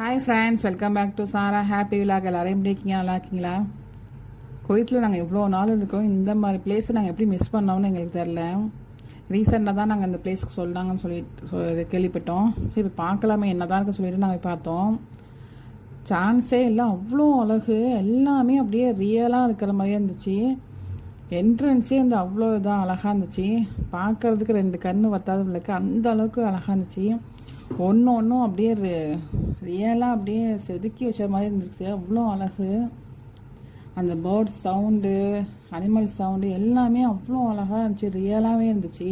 Hi friends, welcome back to Sara happy vlog. எல்லாரும் எப்படி இருக்கீங்க? நல்லா இருக்கீங்களா? குவைத்தில் நாங்கள் எவ்வளோ நாள் இருக்கோம். இந்த மாதிரி பிளேஸை நாங்கள் எப்படி மிஸ் பண்ணோம்னு எங்களுக்கு தெரில. ரீசெண்டாக தான் நாங்கள் இந்த பிளேஸ்க்கு சொல்கிறாங்கன்னு சொல்லிட்டு கேள்விப்பட்டோம். சரி இப்போ பார்க்கலாமே என்ன தான் இருக்குன்னு சொல்லிட்டு நாங்கள் பார்த்தோம். சான்ஸே இல்லை, அவ்வளோ அழகு, எல்லாமே அப்படியே ரியலாக இருக்கிற மாதிரியே இருந்துச்சு. என்ட்ரன்ஸே வந்து அவ்வளோ இதாக அழகாக இருந்துச்சு. பார்க்குறதுக்கு ரெண்டு கண்ணு வத்தாதவங்களுக்கு அந்த அளவுக்கு அழகாக இருந்துச்சு. ஒன்றும் அப்படியே ரியலாக அப்படியே செதுக்கி வச்ச மாதிரி இருந்துச்சு. அவ்வளோ அழகு. அந்த பேர்ட்ஸ் சவுண்டு, அனிமல் சவுண்டு எல்லாமே அவ்வளோ அழகாக இருந்துச்சு, ரியலாகவே இருந்துச்சு.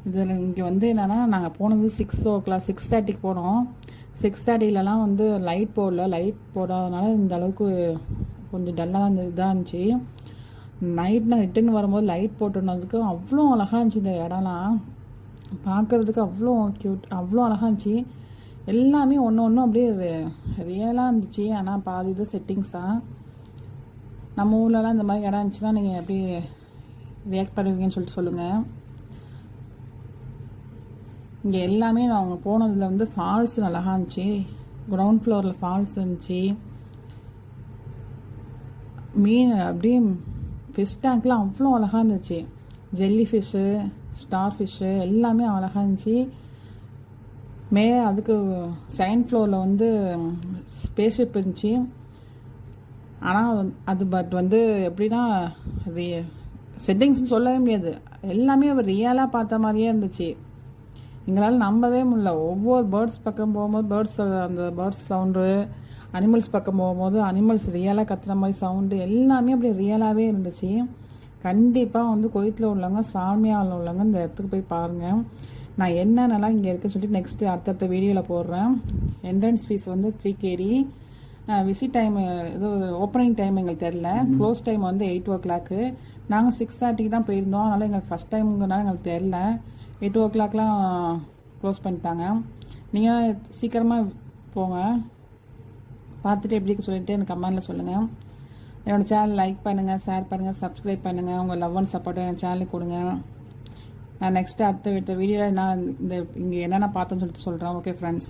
இதில் இங்கே வந்து என்னென்னா, நாங்கள் போனது 6:30 போனோம். 6:30 வந்து லைட் போடாதனால இந்த அளவுக்கு கொஞ்சம் டல்லாக இதாக இருந்துச்சு. நைட் நான் ரிட்டர்ன் வரும்போது லைட் போட்டுனதுக்கு அவ்வளோ அழகாக இருந்துச்சு. இந்த இடம்லாம் பார்க்குறதுக்கு அவ்வளோ க்யூட், அவ்வளோ அழகாக இருந்துச்சு. எல்லாமே ஒன்று அப்படியே ரியலாக இருந்துச்சு. ஆனால் பாதி இது செட்டிங்ஸாக. நம்ம ஊர்லலாம் இந்த மாதிரி இடம் இருந்துச்சுன்னா நீங்கள் எப்படி ரியாக்ட் பண்ணுவீங்கன்னு சொல்லிட்டு சொல்லுங்கள். இங்கே எல்லாமே நாங்கள் போனதில் வந்து ஃபால்ஸ் அழகாக இருந்துச்சு. கிரவுண்ட் ஃப்ளோரில் ஃபால்ஸ் இருந்துச்சு. மீன் அப்படியே ஃபிஷ் டேங்க்லாம் அவ்வளோ அழகாக இருந்துச்சு. ஜெல்லி ஃபிஷ்ஷு, ஸ்டார் ஃபிஷ்ஷு எல்லாமே அழகாக இருந்துச்சு. அதுக்கு செகண்ட் ஃப்ளோரில் வந்து ஸ்பேஸ்ஷிப் இருந்துச்சு. ஆனால் அது வந்து எப்படின்னா செட்டிங்ஸ்னு சொல்லவே முடியாது. எல்லாமே ரியலாக பார்த்த மாதிரியே இருந்துச்சு. எங்களால் நம்பவே முடியல. ஒவ்வொரு பேர்ட்ஸ் பக்கம் போகும்போது அந்த பேர்ட்ஸ் சவுண்டு, அனிமல்ஸ் பக்கம் போகும்போது அனிமல்ஸ் ரியலாக கத்துற மாதிரி சவுண்டு எல்லாமே அப்படி ரியலாகவே இருந்துச்சு. கண்டிப்பாக வந்து குவைத்தில் உள்ளவங்க, சால்மியாவில் உள்ளவங்க இந்த இடத்துக்கு போய் பாருங்கள். நான் என்னென்னலாம் இங்கே இருக்குன்னு சொல்லிட்டு நெக்ஸ்ட்டு அடுத்தடுத்த வீடியோவில் போடுறேன். என்ட்ரன்ஸ் ஃபீஸ் வந்து 3 KD. விசிட் டைம் இது ஓப்பனிங் டைம் எங்களுக்கு தெரில. க்ளோஸ் டைம் வந்து 8 o'clock. நாங்கள் 6:30 தான் போயிருந்தோம். அதனால் எங்களுக்கு ஃபஸ்ட் டைமுங்கிறனால எங்களுக்கு தெரில. 8 o'clockலாம் க்ளோஸ் பண்ணிட்டாங்க. நீங்கள் சீக்கிரமாக போங்க. பார்த்துட்டு எப்படி சொல்லிட்டு எனக்கு கமெண்டில் சொல்லுங்கள். என்னோடய சேனல் லைக் பண்ணுங்கள், ஷேர் பண்ணுங்கள், சப்ஸ்கிரைப் பண்ணுங்கள். உங்கள் லவ் அண்ட் சப்போர்ட்டை என் சேனலுக்கு கொடுங்க. நான் நெக்ஸ்ட்டு அடுத்த வீடியோவில் நான் இங்கே என்னென்ன பார்த்தோன்னு சொல்லிட்டு சொல்கிறேன். Okay friends.